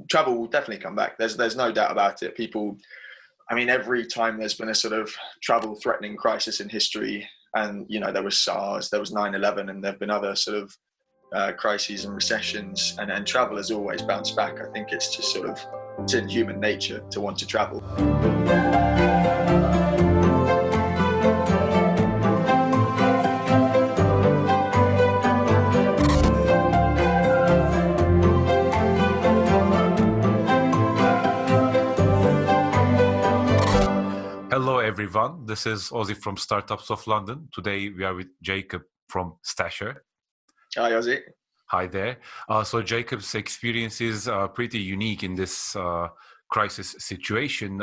travel will definitely come back. There's no doubt about it. People, I mean, every time there's been a sort of travel-threatening crisis in history, and there was SARS, there was 9/11, and there've been other sort of crises and recessions, and travel has always bounced back. I think it's just sort of, it's in human nature to want to travel. Hello everyone, this is Ozzy from Startups of London. Today we are with Jacob from Stasher. Hi Ozzy. Hi there. So Jacob's experience is pretty unique in this crisis situation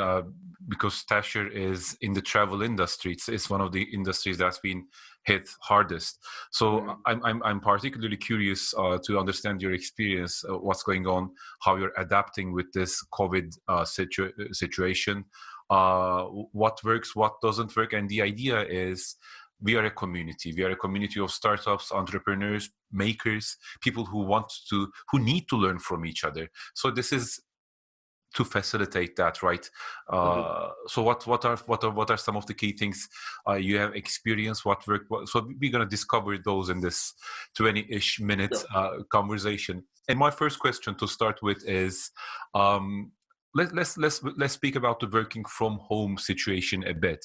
because Stasher is in the travel industry. It's one of the industries that's been hit hardest. So I'm particularly curious to understand your experience, what's going on, how you're adapting with this COVID situation. What works, what doesn't work, and the idea is we are a community. We are a community of startups, entrepreneurs, makers, people who need to learn from each other. So this is to facilitate that, right? So what are some of the key things you have experienced? What worked? So we're gonna discover those in this 20-ish minutes conversation. And my first question to start with is, let's speak about the working from home situation a bit.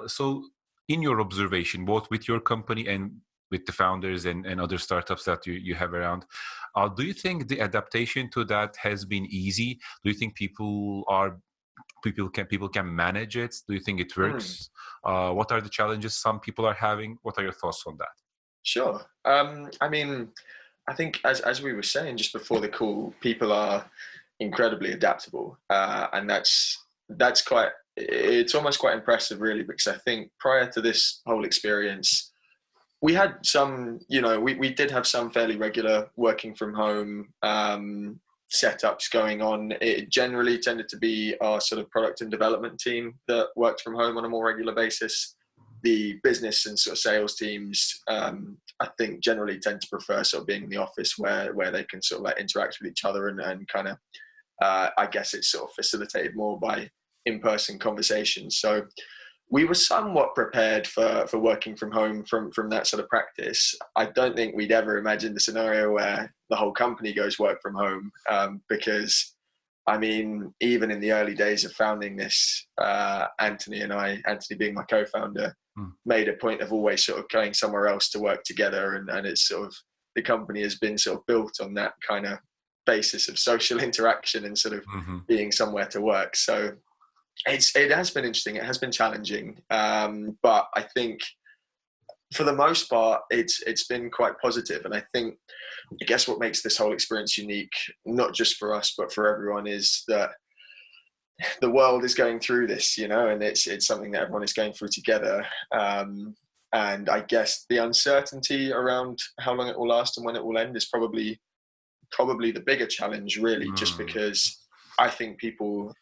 So in your observation, both with your company and with the founders and other startups that you have around, do you think the adaptation to that has been easy? Do you think people can manage it? Do you think it works? What are the challenges some people are having? What are your thoughts on that? Sure. I mean, I think as we were saying just before the call, people are incredibly adaptable, and that's quite, it's almost quite impressive really, because I think prior to this whole experience we had some, we did have some fairly regular working from home setups going on. It generally tended to be our sort of product and development team that worked from home on a more regular basis. The business and sort of sales teams, I think generally tend to prefer sort of being in the office where they can sort of like interact with each other and kind of, I guess it's sort of facilitated more by in-person conversations. So we were somewhat prepared for working from home from that sort of practice. I don't think we'd ever imagined a scenario where the whole company goes work from home, because I mean, even in the early days of founding this, Anthony being my co-founder, made a point of always sort of going somewhere else to work together, and it's sort of, the company has been sort of built on that kind of basis of social interaction and sort of being somewhere to work. So it has been interesting. It has been challenging, but I think for the most part, it's been quite positive. And I guess what makes this whole experience unique, not just for us but for everyone, is that the world is going through this, and it's something that everyone is going through together. And I guess the uncertainty around how long it will last and when it will end is probably the bigger challenge, really, just because I think people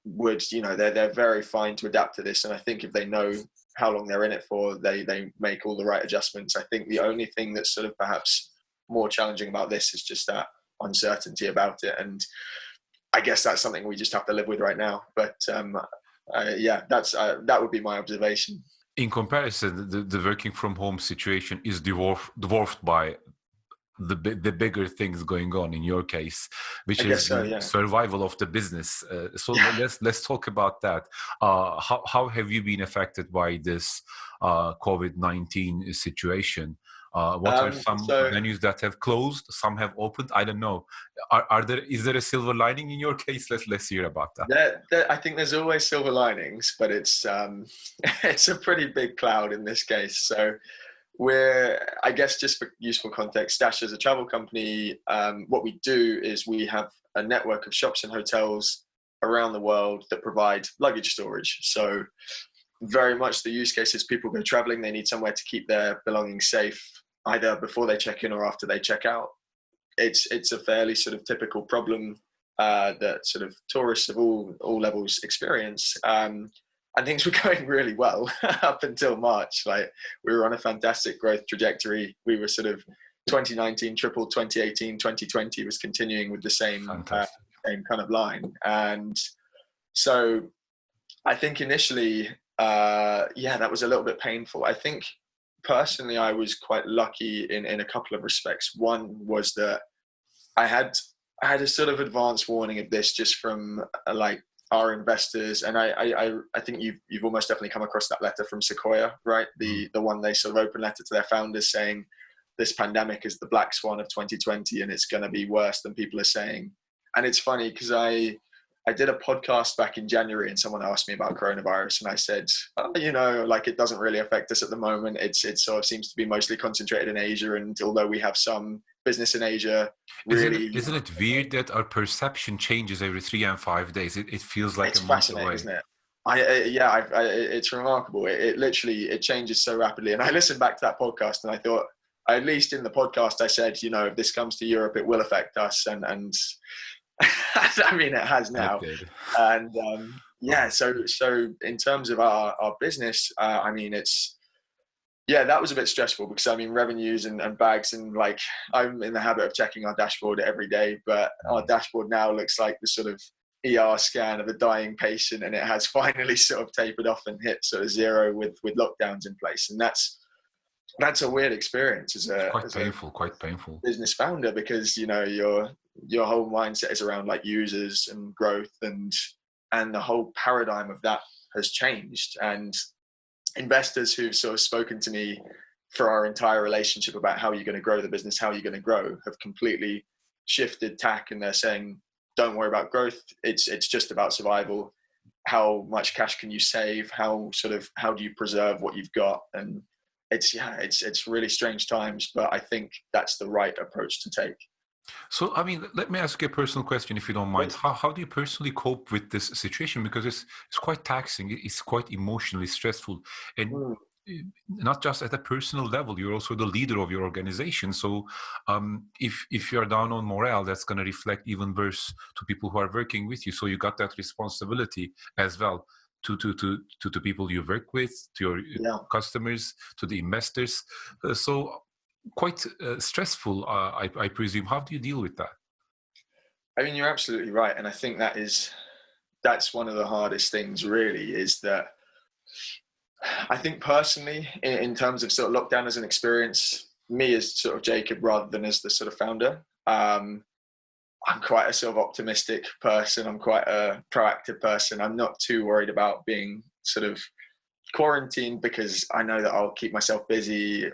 would, they're very fine to adapt to this. And I think if they know how long they're in it for, they make all the right adjustments. I think the only thing that's sort of perhaps more challenging about this is just that uncertainty about it. And I guess that's something we just have to live with right now. But that would be my observation. In comparison, the working from home situation is dwarfed by the bigger things going on in your case, which is survival of the business. So let's talk about that. How have you been affected by this COVID-19 situation? What are some venues that have closed? Some have opened. I don't know. Is there a silver lining in your case? Let's hear about that. I think there's always silver linings, but it's it's a pretty big cloud in this case. So I guess just for useful context, Stasher is a travel company. What we do is we have a network of shops and hotels around the world that provide luggage storage. So very much the use case is people go traveling, they need somewhere to keep their belongings safe, either before they check in or after they check out. It's a fairly sort of typical problem that sort of tourists of all levels experience. And things were going really well up until March. Like, we were on a fantastic growth trajectory. We were sort of 2019 tripled, 2018, 2020 was continuing with the same same kind of line. And so I think initially, that was a little bit painful. I think personally, I was quite lucky in a couple of respects. One was that I had a sort of advance warning of this just from like our investors, and I think you've almost definitely come across that letter from Sequoia, right? The one they sort of open letter to their founders saying this pandemic is the black swan of 2020 and it's going to be worse than people are saying. And it's funny because I did a podcast back in January and someone asked me about coronavirus and I said, like it doesn't really affect us at the moment. It sort of seems to be mostly concentrated in Asia, and although we have some business in Asia, really. Isn't it weird that our perception changes every 3 and 5 days? It feels like it's a month fascinating, away. Isn't it? It's remarkable. It literally changes so rapidly. And I listened back to that podcast and I thought, at least in the podcast, I said, if this comes to Europe, it will affect us. And I mean, it has now. And so in terms of our business, I mean, that was a bit stressful because I mean, revenues and bags, and like I'm in the habit of checking our dashboard every day, but our dashboard now looks like the sort of ER scan of a dying patient, and it has finally sort of tapered off and hit sort of zero with lockdowns in place. And that's a weird experience as quite painful business founder, because your whole mindset is around like users and growth, and the whole paradigm of that has changed. And investors who've sort of spoken to me for our entire relationship about how you're going to grow the business, how you're going to grow, have completely shifted tack, and they're saying, don't worry about growth. It's just about survival. How much cash can you save? How do you preserve what you've got? And it's really strange times, but I think that's the right approach to take. So, I mean, let me ask you a personal question, if you don't mind. How do you personally cope with this situation? Because it's quite taxing. It's quite emotionally stressful. And not just at a personal level, you're also the leader of your organization. So if you're down on morale, that's going to reflect even worse to people who are working with you. So you got that responsibility as well to the people you work with, to your customers, to the investors. So quite stressful, I presume. How do you deal with that? I mean, you're absolutely right. And I think that's one of the hardest things really, is that I think personally, in terms of sort of lockdown as an experience, me as sort of Jacob rather than as the sort of founder, I'm quite a sort of optimistic person. I'm quite a proactive person. I'm not too worried about being sort of quarantined, because I know that I'll keep myself busy,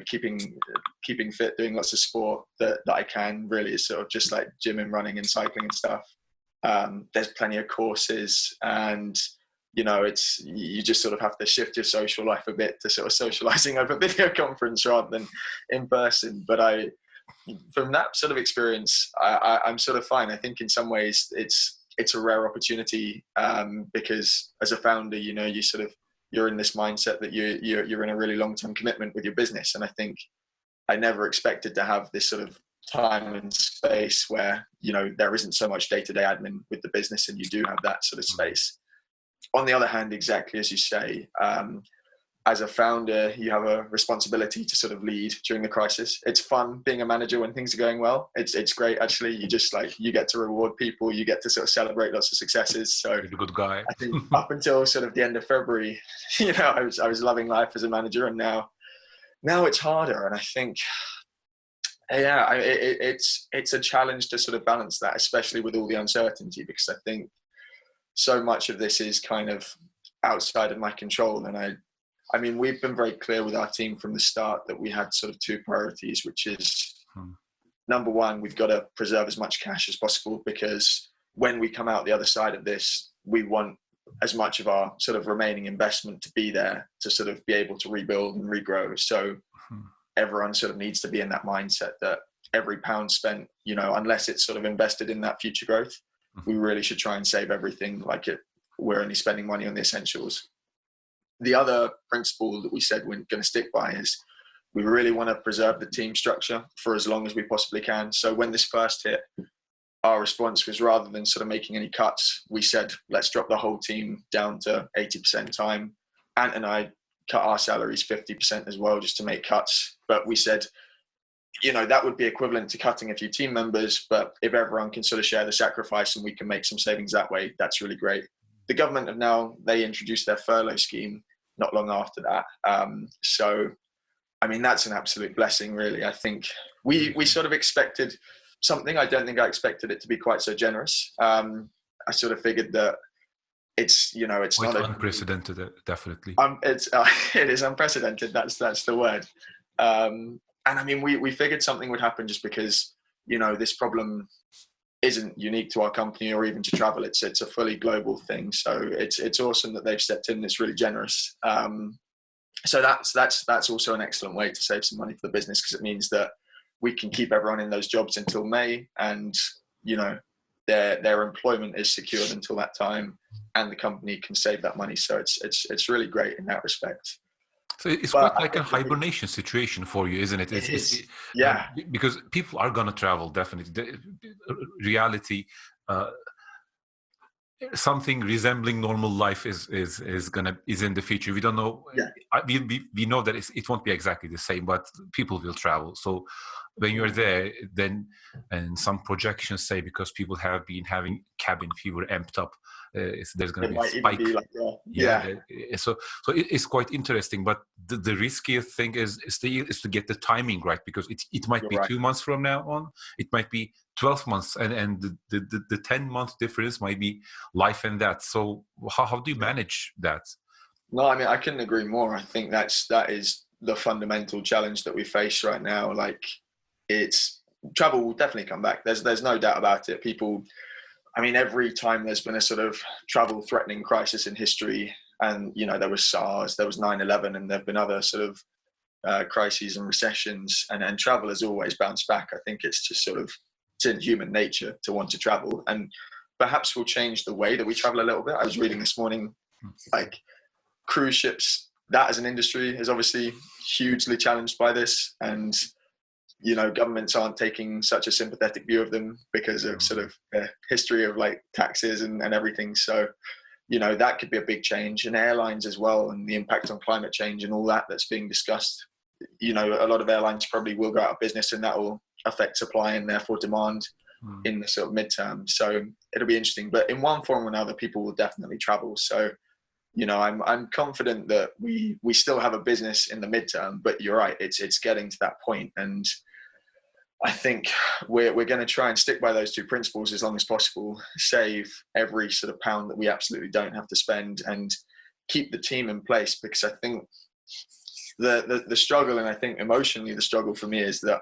keeping fit, doing lots of sport that I can. Really is sort of just like gym and running and cycling and stuff. There's plenty of courses, and you just sort of have to shift your social life a bit to sort of socializing over video conference rather than in person. But from that sort of experience, I'm sort of fine. I think in some ways it's a rare opportunity, because as a founder, you're in this mindset that you're in a really long-term commitment with your business. And I think I never expected to have this sort of time and space where, there isn't so much day-to-day admin with the business, and you do have that sort of space. On the other hand, exactly as you say, as a founder, you have a responsibility to sort of lead during the crisis. It's fun being a manager when things are going well. It's great, actually. You just you get to reward people. You get to sort of celebrate lots of successes. So you're a good guy. I think up until sort of the end of February, I was loving life as a manager, and now it's harder. And I think, it's a challenge to sort of balance that, especially with all the uncertainty, because I think so much of this is kind of outside of my control. And I mean, we've been very clear with our team from the start that we had sort of two priorities, which is number one, we've got to preserve as much cash as possible, because when we come out the other side of this, we want as much of our sort of remaining investment to be there to sort of be able to rebuild and regrow. So everyone sort of needs to be in that mindset that every pound spent, unless it's sort of invested in that future growth, we really should try and save everything we're only spending money on the essentials. The other principle that we said we're going to stick by is we really want to preserve the team structure for as long as we possibly can. So when this first hit, our response was, rather than sort of making any cuts, we said, let's drop the whole team down to 80% time. Ant and I cut our salaries 50% as well, just to make cuts. But we said, that would be equivalent to cutting a few team members. But if everyone can sort of share the sacrifice and we can make some savings that way, that's really great. The government have now, they introduced their furlough scheme not long after that. So, I mean, that's an absolute blessing, really. I think we sort of expected something. I don't think I expected it to be quite so generous. I sort of figured that it's quite not unprecedented, definitely. It is unprecedented. That's the word. And I mean, we figured something would happen just because, this problem isn't unique to our company or even to travel. It's a fully global thing. So it's awesome that they've stepped in. It's really generous. So that's also an excellent way to save some money for the business, because it means that we can keep everyone in those jobs until May, and their employment is secured until that time, and the company can save that money. So it's really great in that respect. So it's quite like a hibernation situation for you, isn't it? It is. Yeah. Because people are gonna travel, definitely. The reality, something resembling normal life is in the future. We don't know. Yeah. We know that it won't be exactly the same, but people will travel. So when you're there, then, and some projections say, because people have been having cabin fever amped up, there's going to be a spike. So it's quite interesting. But the riskiest thing is to get the timing right, because it might be 2 months from now on, it might be 12 months, and the 10-month difference might be life and death. So how do you manage that? No, I mean, I couldn't agree more. I think that is the fundamental challenge that we face right now. Like, travel will definitely come back. There's no doubt about it. People, I mean, every time there's been a sort of travel threatening crisis in history, and there was SARS, there was 9/11, and there've been other sort of crises and recessions, and travel has always bounced back. I think it's just sort of, it's in human nature to want to travel, and perhaps we'll change the way that we travel a little bit. I was reading this morning, like, cruise ships, that as an industry is obviously hugely challenged by this, and governments aren't taking such a sympathetic view of them because of sort of the history of like taxes and everything. So that could be a big change. And airlines as well, and the impact on climate change and all that's being discussed. A lot of airlines probably will go out of business, and that will affect supply and therefore demand in the sort of midterm. So it'll be interesting, but in one form or another, people will definitely travel. So I'm confident that we still have a business in the midterm, but you're right, it's getting to that point. And I think we're going to try and stick by those two principles as long as possible, save every sort of pound that we absolutely don't have to spend, and keep the team in place. Because I think the struggle, and I think emotionally the struggle for me, is that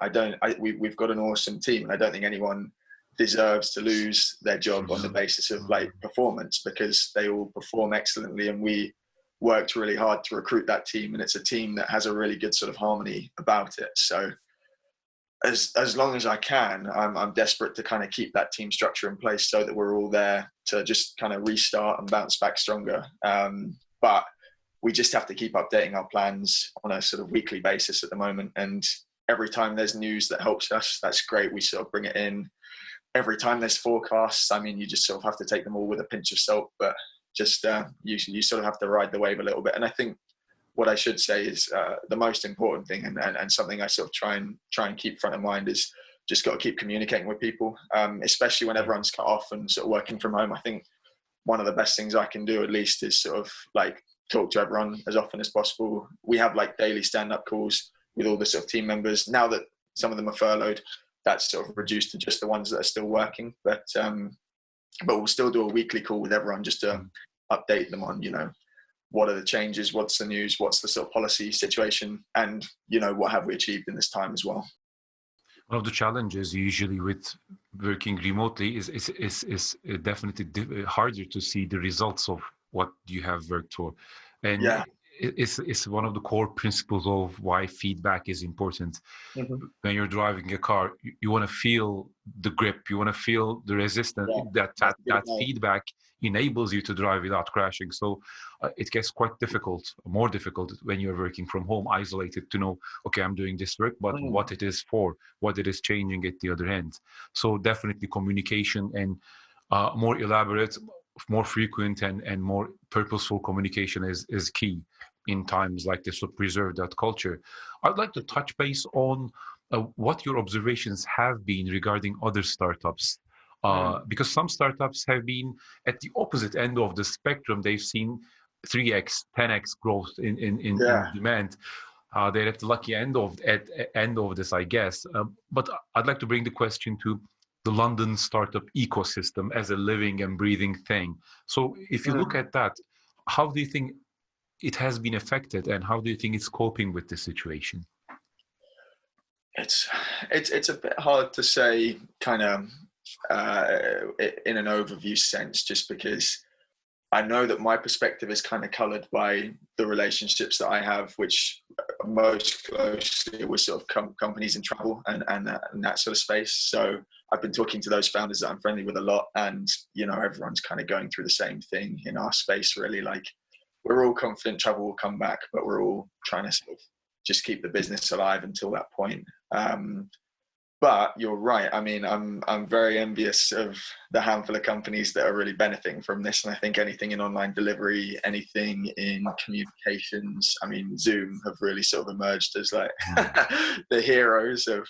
we've got an awesome team, and I don't think anyone deserves to lose their job on the basis of like performance, because they all perform excellently, and we worked really hard to recruit that team, and it's a team that has a really good sort of harmony about it. So as long as I can, I'm desperate to kind of keep that team structure in place so that we're all there to just kind of restart and bounce back stronger. But we just have to keep updating our plans on a sort of weekly basis at the moment. And every time there's news that helps us, that's great. We sort of bring it in. Every time there's forecasts, I mean, you just sort of have to take them all with a pinch of salt, but just you sort of have to ride the wave a little bit. And I think what I should say is the most important thing, and something I sort of try and keep front of mind, is just got to keep communicating with people, especially when everyone's cut off and sort of working from home. I think one of the best things I can do, at least, is sort of like talk to everyone as often as possible. We have like daily stand-up calls with all the sort of team members. Now that some of them are furloughed, that's sort of reduced to just the ones that are still working. But we'll still do a weekly call with everyone just to update them on, what are the changes, what's the news, what's the sort of policy situation, and, what have we achieved in this time as well. One of the challenges usually with working remotely is definitely harder to see the results of what you have worked for. And yeah. It's one of the core principles of why feedback is important. Mm-hmm. When you're driving a car, you want to feel the grip, you want to feel the resistance. Yeah. That feedback enables you to drive without crashing. So it gets quite more difficult when you're working from home, isolated, to know, okay, I'm doing this work, but what it is for, what it is changing at the other end. So definitely communication, and more elaborate, more frequent, and more purposeful communication is key in times like this to preserve that culture. I'd like to touch base on what your observations have been regarding other startups. Because some startups have been at the opposite end of the spectrum. They've seen 3x, 10x growth in demand. They're at the lucky end of this, I guess. But I'd like to bring the question to the London startup ecosystem as a living and breathing thing. So if you look at that, how do you think it has been affected, and how do you think it's coping with the situation? It's a bit hard to say, kind of in an overview sense, just because I know that my perspective is kind of coloured by the relationships that I have, which most closely with sort of companies in travel and that sort of space. So I've been talking to those founders that I'm friendly with a lot, and everyone's kind of going through the same thing in our space, really. Like, we're all confident travel will come back, but we're all trying to sort of just keep the business alive until that point. But you're right. I mean, I'm very envious of the handful of companies that are really benefiting from this. And I think anything in online delivery, anything in communications, I mean, Zoom have really sort of emerged as like the heroes of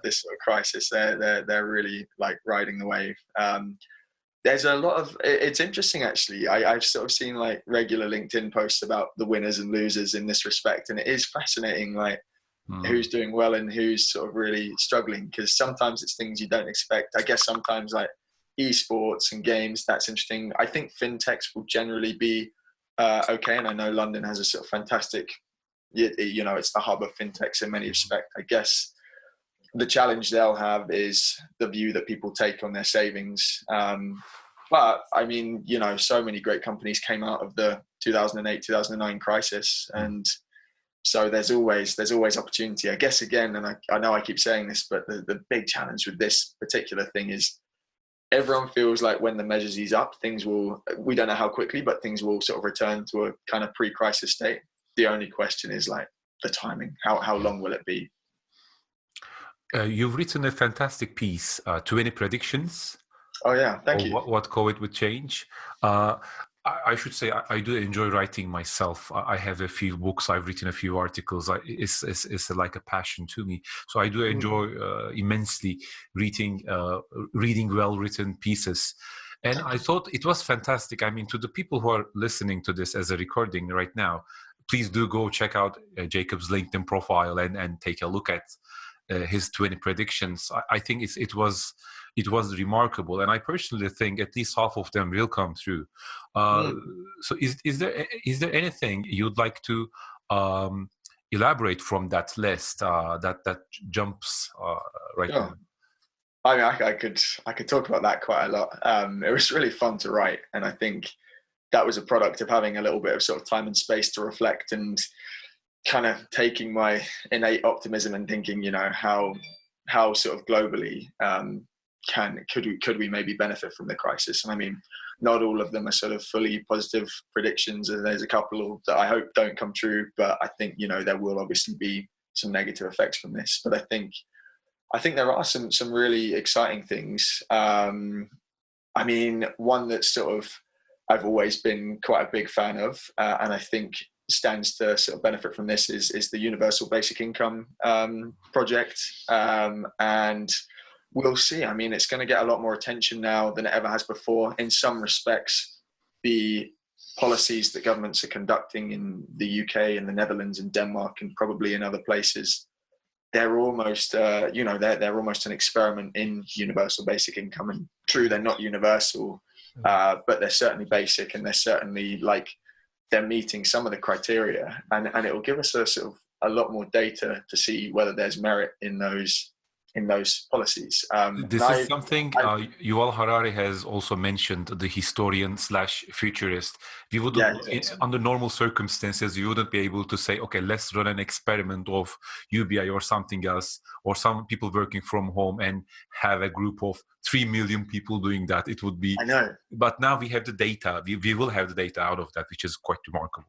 this sort of crisis. They're really like riding the wave. There's a lot of, it's interesting actually. I've sort of seen like regular LinkedIn posts about the winners and losers in this respect. And it is fascinating, like, who's doing well and who's sort of really struggling, because sometimes it's things you don't expect. I guess sometimes like esports and games, that's interesting. I think fintechs will generally be okay, and I know London has a sort of fantastic, it's the hub of fintechs in many respects. I guess the challenge they'll have is the view that people take on their savings. But I mean, so many great companies came out of the 2008, 2009 crisis, and so there's always opportunity, I guess. Again, and I know I keep saying this, but the big challenge with this particular thing is everyone feels like when the measures ease up, we don't know how quickly, but things will sort of return to a kind of pre-crisis state. The only question is like the timing. How long will it be? You've written a fantastic piece, 20 predictions. Oh yeah, thank you. What COVID would change. I should say I do enjoy writing myself. I have a few books. I've written a few articles. It's like a passion to me. So I do enjoy immensely reading well-written pieces. And I thought it was fantastic. I mean, to the people who are listening to this as a recording right now, please do go check out Jacob's LinkedIn profile and take a look at his 20 predictions. I think it was remarkable, and I personally think at least half of them will come through. So is there anything you'd like to elaborate from that list that jumps right now? I mean, I could talk about that quite a lot. It was really fun to write, and I think that was a product of having a little bit of sort of time and space to reflect, and kind of taking my innate optimism and thinking, how sort of globally could we maybe benefit from the crisis? And I mean, not all of them are sort of fully positive predictions, and there's a couple that I hope don't come true, but I think there will obviously be some negative effects from this. But I think there are some really exciting things. I mean, one that sort of I've always been quite a big fan of, and I think stands to sort of benefit from this is the universal basic income project, and we'll see. I mean, it's going to get a lot more attention now than it ever has before. In some respects, the policies that governments are conducting in the UK and the Netherlands and Denmark and probably in other places, they're almost they're almost an experiment in universal basic income. And true, they're not universal, but they're certainly basic, and they're certainly they're meeting some of the criteria, and it will give us a lot more data to see whether there's merit in those policies. This is something Yuval Harari has also mentioned, the historian / futurist. We would, under normal circumstances, you wouldn't be able to say, okay, let's run an experiment of UBI or something else, or some people working from home and have a group of 3 million people doing that. It would be, I know. But now we have the data. We will have the data out of that, which is quite remarkable.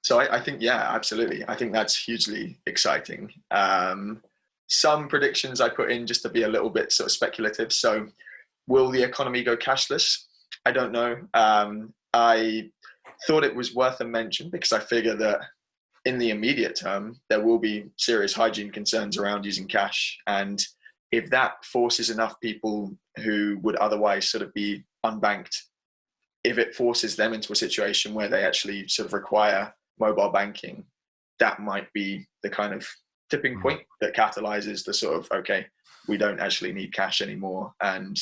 So I think, yeah, absolutely. I think that's hugely exciting. Some predictions I put in just to be a little bit sort of speculative. So will the economy go cashless? I don't know. I thought it was worth a mention because I figure that in the immediate term, there will be serious hygiene concerns around using cash. And if that forces enough people who would otherwise sort of be unbanked, if it forces them into a situation where they actually sort of require mobile banking, that might be the kind of tipping point that catalyzes the sort of, okay, we don't actually need cash anymore. And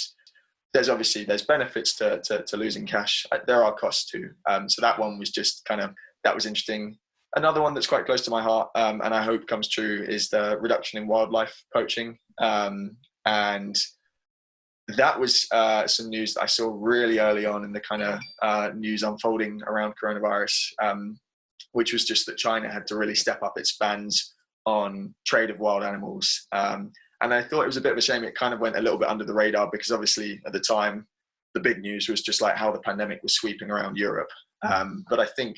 there's benefits to losing cash. There are costs too. So that one was just that was interesting. Another one that's quite close to my heart, and I hope comes true, is the reduction in wildlife poaching. And that was some news that I saw really early on in the kind of news unfolding around coronavirus, which was just that China had to really step up its bans on trade of wild animals. And I thought it was a bit of a shame it kind of went a little bit under the radar, because obviously at the time, the big news was just like how the pandemic was sweeping around Europe. But I think,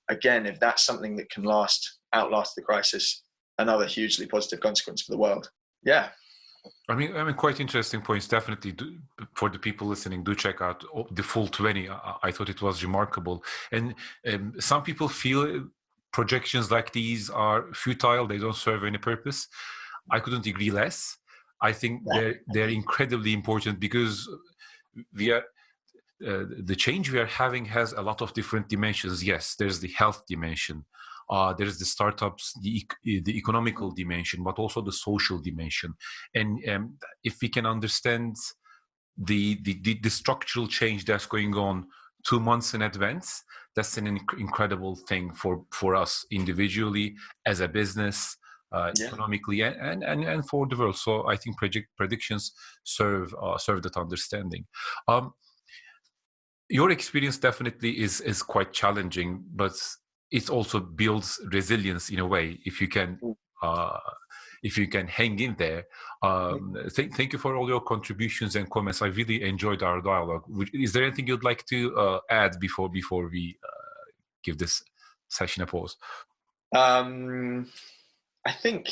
again, if that's something that can outlast the crisis, another hugely positive consequence for the world. Yeah. I mean, quite interesting points. Definitely, for the people listening, do check out the full 20. I thought it was remarkable. And some people feel projections like these are futile. They don't serve any purpose. I couldn't agree less. I think they're incredibly important, because the change we are having has a lot of different dimensions. Yes, there's the health dimension. There's the startups, the economical dimension, but also the social dimension. And if we can understand the structural change that's going on 2 months in advance, that's an incredible thing for us individually, as a business, economically, and for the world. So I think predictions serve that understanding. Your experience definitely is quite challenging, but it also builds resilience in a way, if you can hang in there. Thank you for all your contributions and comments. I really enjoyed our dialogue. Is there anything you'd like to add before we give this session a pause? I think,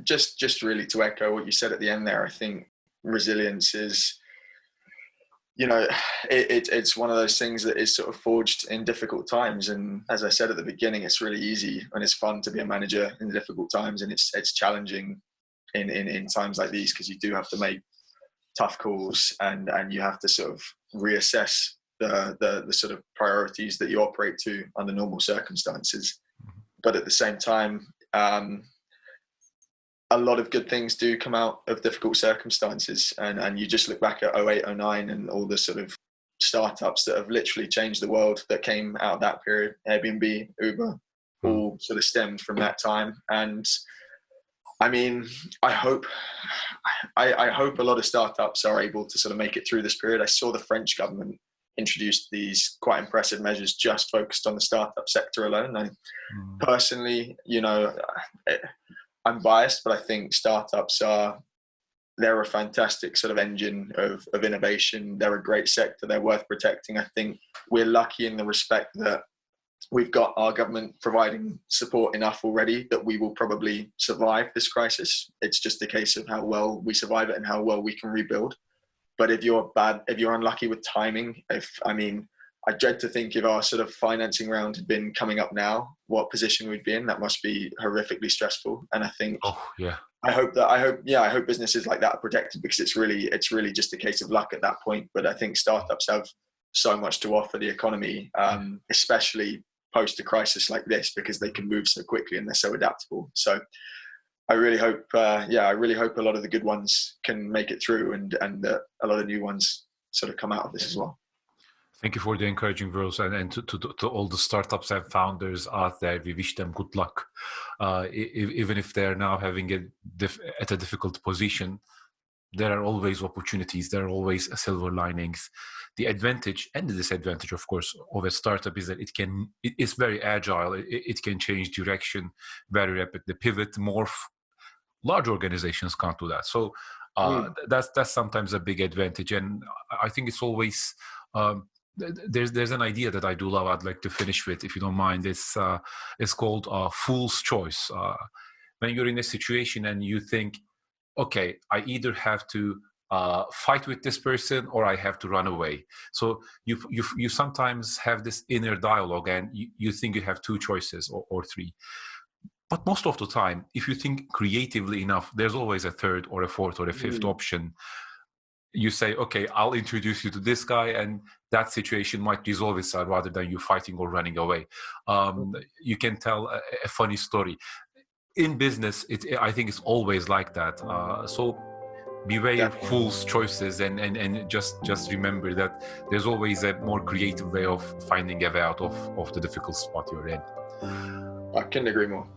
just really to echo what you said at the end there, I think resilience is, it's one of those things that is sort of forged in difficult times. And as I said at the beginning, it's really easy and it's fun to be a manager in the difficult times, and it's challenging in times like these, because you do have to make tough calls, and you have to sort of reassess the sort of priorities that you operate to under normal circumstances. But at the same time, a lot of good things do come out of difficult circumstances, and you just look back at 08, 09 and all the sort of startups that have literally changed the world that came out of that period. Airbnb, Uber, all sort of stemmed from that time. And I mean, I hope a lot of startups are able to sort of make it through this period. I saw the French government introduced these quite impressive measures just focused on the startup sector alone. I personally, I'm biased, but I think startups they're a fantastic sort of engine of innovation. They're a great sector. They're worth protecting. I think we're lucky in the respect that we've got our government providing support enough already that we will probably survive this crisis. It's just a case of how well we survive it and how well we can rebuild. But if you're unlucky with timing, I dread to think if our sort of financing round had been coming up now, what position we'd be in. That must be horrifically stressful. And I think, I hope businesses like that are protected, because it's really just a case of luck at that point. But I think startups have so much to offer the economy, especially post a crisis like this, because they can move so quickly and they're so adaptable. So I really hope, a lot of the good ones can make it through, and that a lot of new ones sort of come out of this as well. Thank you for the encouraging words, and to all the startups and founders out there, we wish them good luck. Even if they're now having at a difficult position, there are always opportunities. There are always silver linings. The advantage and the disadvantage, of course, of a startup is that it is very agile. It can change direction very rapidly, pivot, morph. Large organizations can't do that. So that's sometimes a big advantage. And I think it's always there's an idea that I do love. I'd like to finish with, if you don't mind. It's called fool's choice. When you're in a situation and you think, okay, I either have to fight with this person or I have to run away. So you sometimes have this inner dialogue and you think you have two choices or three. But most of the time, if you think creatively enough, there's always a third or a fourth or a fifth option. You say, okay, I'll introduce you to this guy, and that situation might resolve itself rather than you fighting or running away. You can tell a funny story. In business, I think it's always like that. So beware fool's choices, and just remember that there's always a more creative way of finding a way out of the difficult spot you're in. I couldn't agree more.